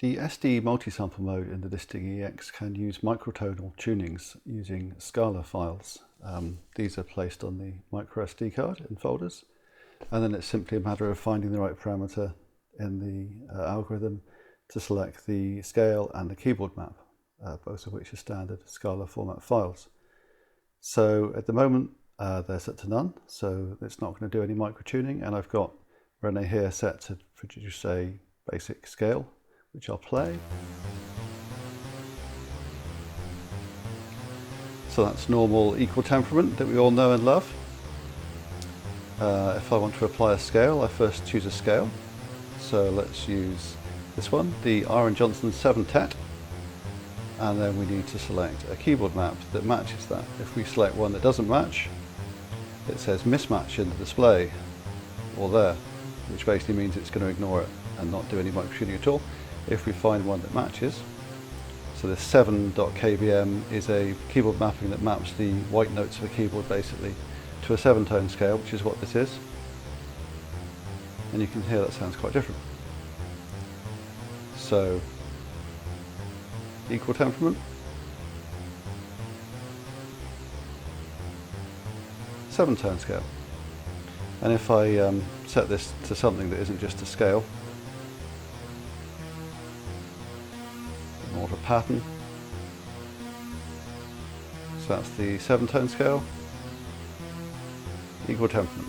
The SD multi-sample mode in the disting EX can use microtonal tunings using Scala files. These are placed on the micro SD card in folders, and then it's simply a matter of finding the right parameter in the algorithm to select the scale and the keyboard map, both of which are standard Scala format files. So at the moment they're set to none, so it's not going to do any microtuning, and I've got Rene here set to produce a basic scale, which I'll play. So that's normal equal temperament that we all know and love. If I want to apply a scale, I first choose a scale. So let's use this one, the R & Johnson 7-tet. And then we need to select a keyboard map that matches that. If we select one that doesn't match, it says mismatch in the display, or there, which basically means it's going to ignore it and not do any microtuning at all. If we find one that matches, so this 7.kbm is a keyboard mapping that maps the white notes of a keyboard basically to a 7-tone scale, which is what this is. And you can hear that sounds quite different. So, equal temperament, 7-tone scale. And if I set this to something that isn't just a scale, more of a pattern, so that's the 7-tone scale, equal temperament.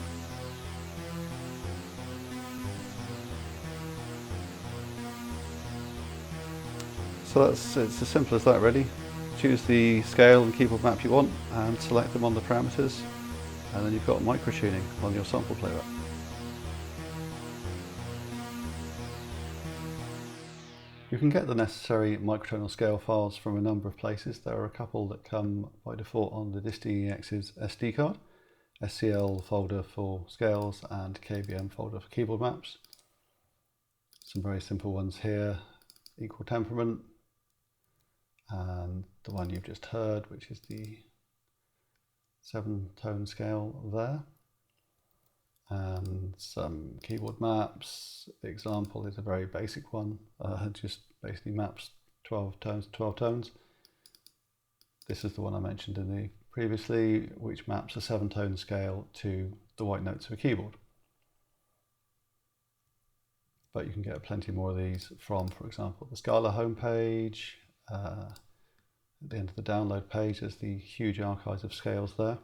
So it's as simple as that really. Choose the scale and keyboard map you want and select them on the parameters, and then you've got microtuning on your sample playback. You can get the necessary microtonal scale files from a number of places. There are a couple that come by default on the disting EX's SD card, SCL folder for scales and KBM folder for keyboard maps. Some very simple ones here, equal temperament, and the one you've just heard, which is the 7-tone scale there, and some keyboard maps. The example is a very basic one, just basically maps 12 tones to 12 tones. This is the one I mentioned in the previously, which maps a 7-tone scale to the white notes of a keyboard. But you can get plenty more of these from, for example, the Scala homepage. At the end of the download page, there's the huge archives of scales there.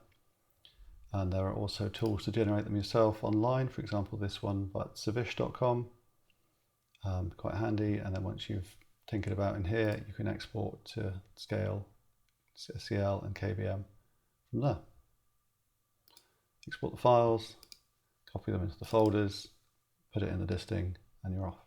And there are also tools to generate them yourself online, for example this one at savish.com, quite handy. And then once you've tinkered about in here, you can export to scale, SCL and KBM from there. Export the files, copy them into the folders, put it in the disting, and you're off.